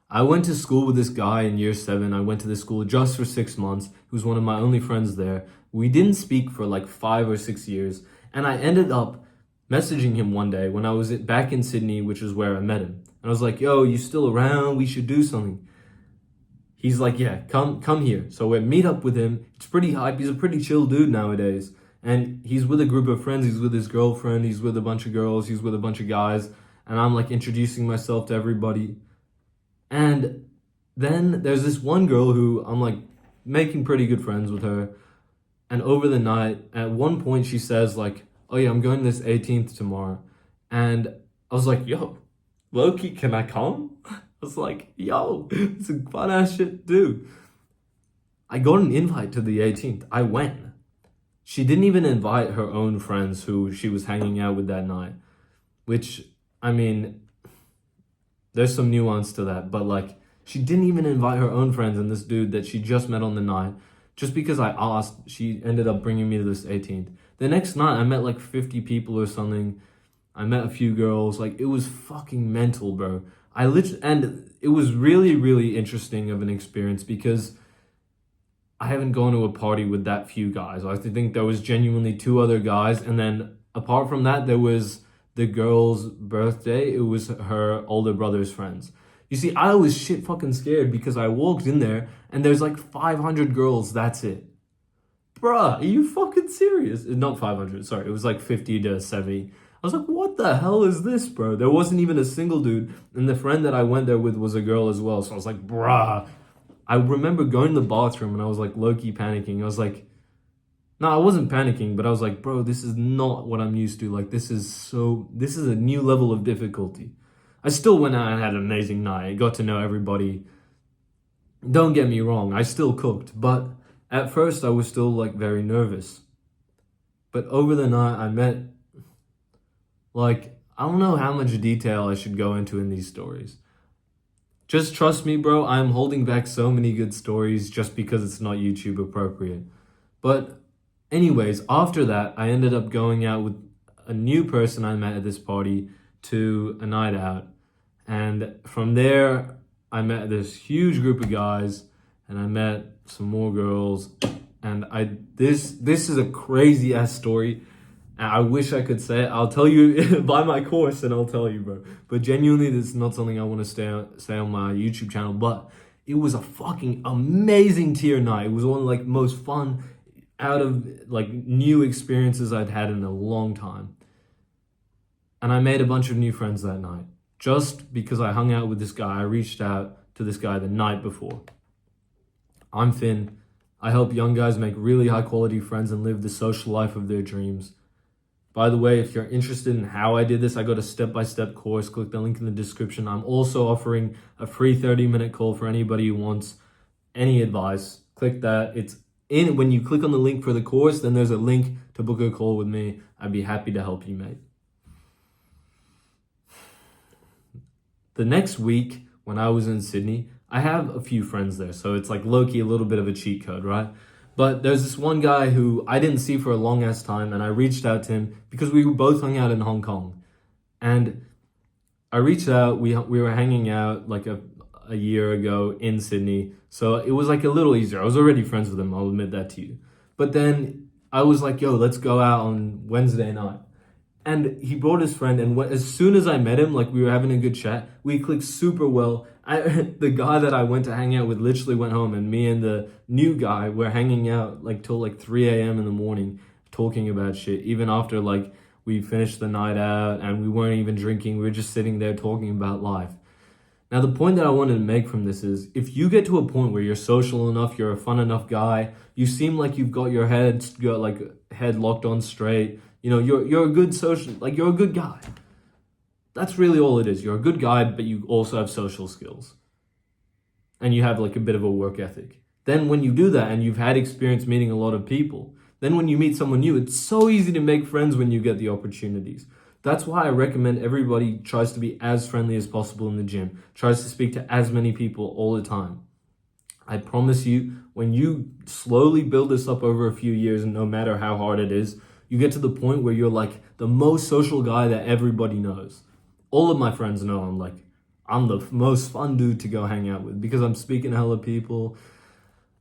I went to school with this guy in year seven. I went to this school just for 6 months. He was one of my only friends there. We didn't speak for like 5 or 6 years. And I ended up messaging him one day when I was back in Sydney, which is where I met him. And I was like, yo, you still around? We should do something. He's like, yeah, come here. So we meet up with him. It's pretty hype. He's a pretty chill dude nowadays. And he's with a group of friends. He's with his girlfriend. He's with a bunch of girls. He's with a bunch of guys. And I'm like introducing myself to everybody. And then there's this one girl who I'm like making pretty good friends with her. And over the night, at one point, she says, like, oh yeah, I'm going this 18th tomorrow. And I was like, yo, Loki, can I come? I was like, yo, it's a fun ass shit to do. I got an invite to the 18th. I went. She didn't even invite her own friends who she was hanging out with that night, which, I mean, there's some nuance to that, but like, she didn't even invite her own friends and this dude that she just met on the night. Just because I asked, she ended up bringing me to this 18th. The next night, I met like 50 people or something. I met a few girls. Like, it was fucking mental, bro. And it was really, really interesting of an experience because I haven't gone to a party with that few guys. I think there was genuinely two other guys. And then apart from that, there was the girl's birthday. It was her older brother's friends. You see, I was shit fucking scared because I walked in there and there's like 500 girls. That's it. Bruh, are you fucking serious? Not 500, sorry. It was like 50 to 70. I was like, what the hell is this, bro? There wasn't even a single dude. And the friend that I went there with was a girl as well. So I was like, bruh. I remember going to the bathroom and I was like low-key panicking. I was like, no, I wasn't panicking, but I was like, bro, this is not what I'm used to. Like, this is a new level of difficulty. I still went out and had an amazing night. I got to know everybody. Don't get me wrong, I still cooked, but at first I was still like very nervous. But over the night I met, like, I don't know how much detail I should go into in these stories. Just trust me, bro, I'm holding back so many good stories just because it's not YouTube appropriate. But anyways, after that, I ended up going out with a new person I met at this party to a night out. And from there, I met this huge group of guys and I met some more girls. And this is a crazy ass story. And I wish I could say it. I'll tell you buy my course and I'll tell you, bro. But genuinely, this is not something I want to say on my YouTube channel. But it was a fucking amazing tier night. It was one of like most fun out of like new experiences I'd had in a long time. And I made a bunch of new friends that night. Just because I hung out with this guy, I reached out to this guy the night before. I'm Finn. I help young guys make really high quality friends and live the social life of their dreams. By the way, if you're interested in how I did this, I got a step-by-step course. Click the link in the description. I'm also offering a free 30-minute call for anybody who wants any advice. Click that. It's in when you click on the link for the course, then there's a link to book a call with me. I'd be happy to help you, mate. The next week, when I was in Sydney, I have a few friends there. So it's like low-key a little bit of a cheat code, right? But there's this one guy who I didn't see for a long ass time, and I reached out to him because we both hung out in Hong Kong. And I reached out, we were hanging out like a year ago in Sydney. So it was like a little easier. I was already friends with him, I'll admit that to you. But then I was like, yo, let's go out on Wednesday night. And he brought his friend, and as soon as I met him, like we were having a good chat, we clicked super well. The guy that I went to hang out with literally went home, and me and the new guy were hanging out like till like 3 a.m. in the morning, talking about shit. Even after like we finished the night out and we weren't even drinking, we were just sitting there talking about life. Now, the point that I wanted to make from this is if you get to a point where you're social enough, you're a fun enough guy, you seem like you've got your head locked on straight, you know, you're a good social, like you're a good guy. That's really all it is. You're a good guy, but you also have social skills. And you have like a bit of a work ethic. Then when you do that and you've had experience meeting a lot of people, then when you meet someone new, it's so easy to make friends when you get the opportunities. That's why I recommend everybody tries to be as friendly as possible in the gym, tries to speak to as many people all the time. I promise you, when you slowly build this up over a few years, and no matter how hard it is, you get to the point where you're like the most social guy that everybody knows. All of my friends know I'm the most fun dude to go hang out with because I'm speaking to hella people.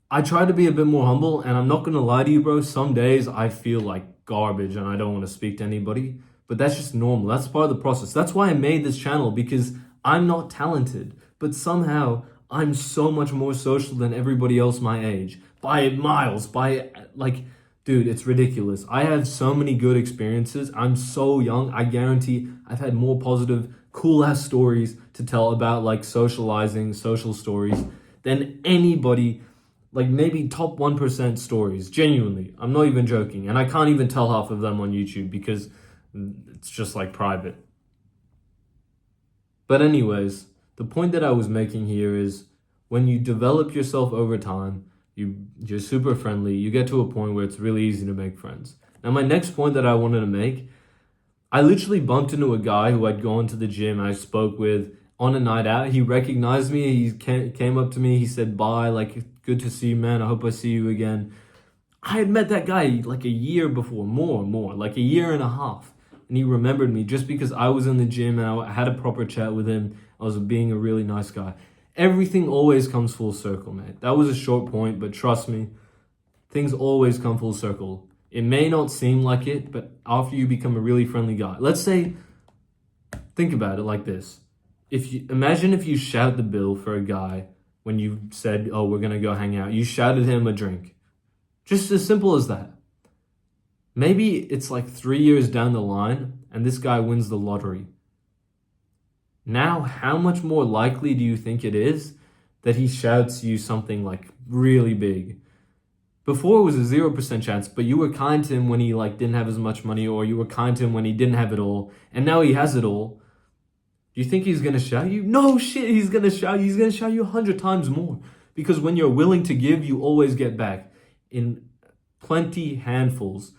I try to be a bit more humble, and I'm not gonna lie to you, bro. Some days I feel like garbage and I don't want to speak to anybody, but that's just normal. That's part of the process. That's why I made this channel, because I'm not talented, but somehow I'm so much more social than everybody else my age by miles. By like, dude, it's ridiculous. I have so many good experiences. I'm so young. I guarantee I've had more positive, cool ass stories to tell about like socializing, social stories than anybody, like maybe top 1% stories. Genuinely, I'm not even joking. And I can't even tell half of them on YouTube because it's just like private. But anyways, the point that I was making here is when you develop yourself over time, you're super friendly, you get to a point where it's really easy to make friends. Now my next point that I wanted to make, I literally bumped into a guy who I'd gone to the gym, I spoke with on a night out. He recognized me, he came up to me, he said bye, like, good to see you, man, I hope I see you again. I had met that guy like a year before, more, like a year and a half. And he remembered me just because I was in the gym and I had a proper chat with him. I was being a really nice guy. Everything always comes full circle, mate. That was a short point, but trust me, things always come full circle. It may not seem like it, but after you become a really friendly guy, let's say, think about it like this. Imagine if you shout the bill for a guy when you said, oh, we're gonna go hang out. You shouted him a drink. Just as simple as that. Maybe it's like 3 years down the line and this guy wins the lottery. Now, how much more likely do you think it is that he shouts you something like really big? Before it was a 0% chance, but you were kind to him when he like didn't have as much money, or you were kind to him when he didn't have it all, and now he has it all. Do you think he's gonna shout you? No shit, he's gonna shout you. He's gonna shout you 100 times more. Because when you're willing to give, you always get back in plenty handfuls.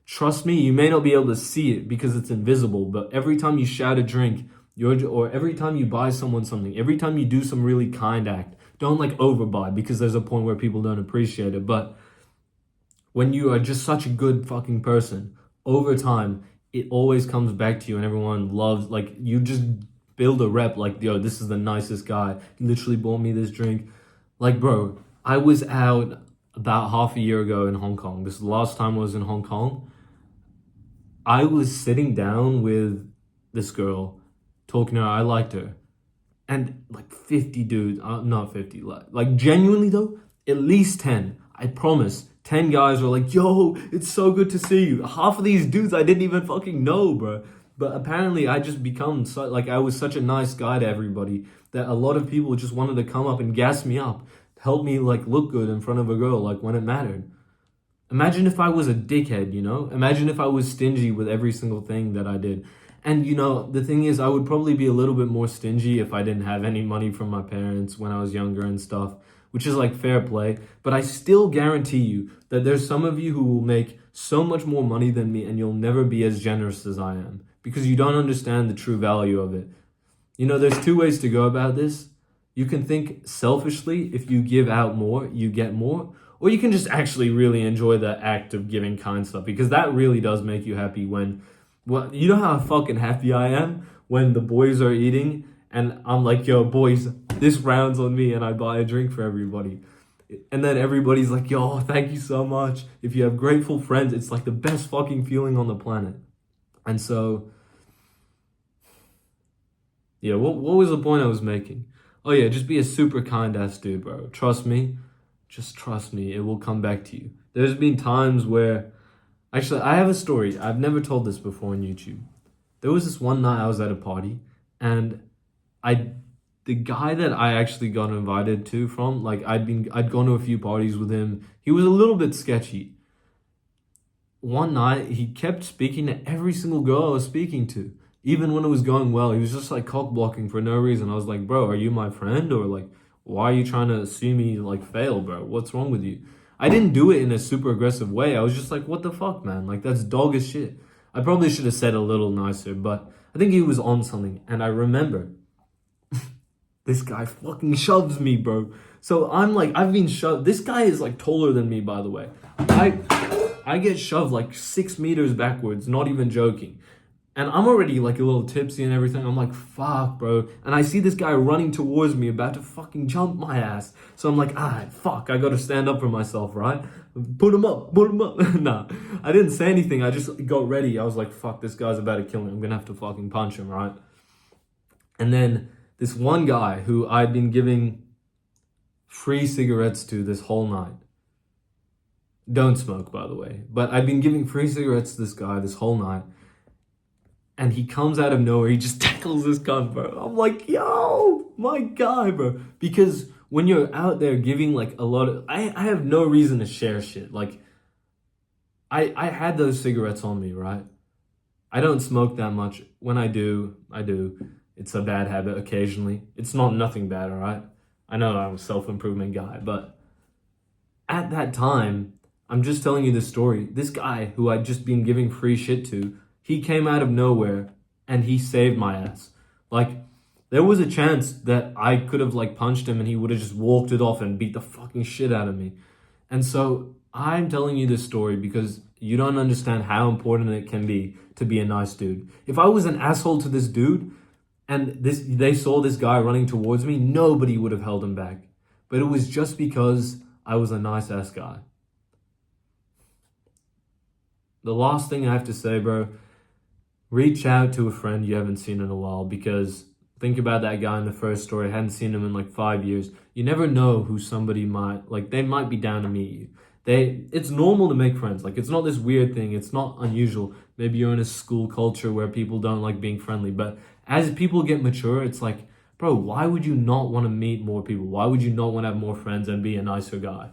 Trust me, you may not be able to see it because it's invisible, but every time you shout a drink, or every time you buy someone something, every time you do some really kind act, don't like overbuy because there's a point where people don't appreciate it. But when you are just such a good fucking person, over time, it always comes back to you and everyone loves, like, you just build a rep like, yo, this is the nicest guy. He literally bought me this drink. Like, bro, I was out about half a year ago in Hong Kong. This is the last time I was in Hong Kong. I was sitting down with this girl, talking to her. I liked her. And like 50 dudes, not 50, like genuinely though, at least 10. I promise. 10 guys were like, yo, it's so good to see you. Half of these dudes I didn't even fucking know, bro. But apparently I just become, like, I was such a nice guy to everybody that a lot of people just wanted to come up and gas me up, help me like look good in front of a girl, like when it mattered. Imagine if I was a dickhead, you know? Imagine if I was stingy with every single thing that I did. And, you know, the thing is, I would probably be a little bit more stingy if I didn't have any money from my parents when I was younger and stuff, which is like fair play. But I still guarantee you that there's some of you who will make so much more money than me and you'll never be as generous as I am because you don't understand the true value of it. You know, there's two ways to go about this. You can think selfishly, if you give out more, you get more. Or you can just actually really enjoy the act of giving kind stuff because that really does make you happy when, well, you know how fucking happy I am when the boys are eating and I'm like, yo, boys, this round's on me and I buy a drink for everybody. And then everybody's like, yo, thank you so much. If you have grateful friends, it's like the best fucking feeling on the planet. And so, yeah, what was the point I was making? Oh yeah, just be a super kind ass dude, bro. Trust me. Just trust me, it will come back to you. There's been times where, actually, I have a story. I've never told this before on YouTube. There was this one night I was at a party, and the guy that I actually got invited to from, like I'd gone to a few parties with him. He was a little bit sketchy. One night, he kept speaking to every single girl I was speaking to, even when it was going well. He was just like cock blocking for no reason. I was like, bro, are you my friend, or like, why are you trying to see me like fail, bro? What's wrong with you? I didn't do it in a super aggressive way. I was just like, what the fuck, man? Like, that's dog as shit. I probably should have said a little nicer, but I think he was on something. And I remember this guy fucking shoves me, bro. So I'm like, I've been shoved. This guy is like taller than me, by the way. I get shoved like 6 meters backwards, not even joking. And I'm already like a little tipsy and everything. I'm like, fuck, bro. And I see this guy running towards me, about to fucking jump my ass. So I'm like, fuck, I gotta stand up for myself, right? Put him up, put him up. Nah, I didn't say anything. I just got ready. I was like, fuck, this guy's about to kill me. I'm gonna have to fucking punch him, right? And then this one guy who I'd been giving free cigarettes to this whole night. Don't smoke, by the way. But I'd been giving free cigarettes to this guy this whole night. And he comes out of nowhere, he just tackles this cunt, bro. I'm like, yo, my guy, bro. Because when you're out there giving like a lot of, I have no reason to share shit. Like, I had those cigarettes on me, right? I don't smoke that much. When I do. It's a bad habit occasionally. It's not nothing bad, all right? I know I'm a self-improvement guy, but at that time, I'm just telling you this story. This guy who I'd just been giving free shit to, he came out of nowhere and he saved my ass. Like, there was a chance that I could have like punched him and he would have just walked it off and beat the fucking shit out of me. And so I'm telling you this story because you don't understand how important it can be to be a nice dude. If I was an asshole to this dude and they saw this guy running towards me, nobody would have held him back. But it was just because I was a nice ass guy. The last thing I have to say, bro, reach out to a friend you haven't seen in a while, because think about that guy in the first story. I hadn't seen him in like 5 years. You never know who somebody might, like, they might be down to meet you. It's normal to make friends. Like, it's not this weird thing. It's not unusual. Maybe you're in a school culture where people don't like being friendly. But as people get mature, it's like, bro, why would you not want to meet more people? Why would you not want to have more friends and be a nicer guy?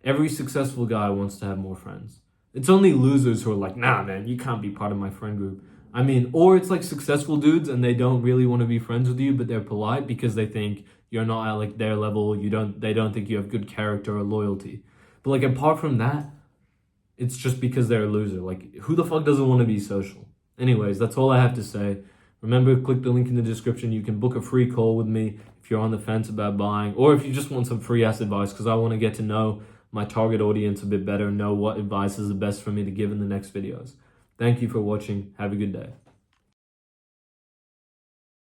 Every successful guy wants to have more friends. It's only losers who are like, nah, man, you can't be part of my friend group. I mean, or it's like successful dudes and they don't really want to be friends with you, but they're polite because they think you're not at like their level. They don't think you have good character or loyalty. But like, apart from that, it's just because they're a loser. Like, who the fuck doesn't want to be social? Anyways, that's all I have to say. Remember, click the link in the description. You can book a free call with me if you're on the fence about buying, or if you just want some free ass advice, because I want to get to know my target audience a bit better, know what advice is the best for me to give in the next videos. Thank you for watching. Have a good day.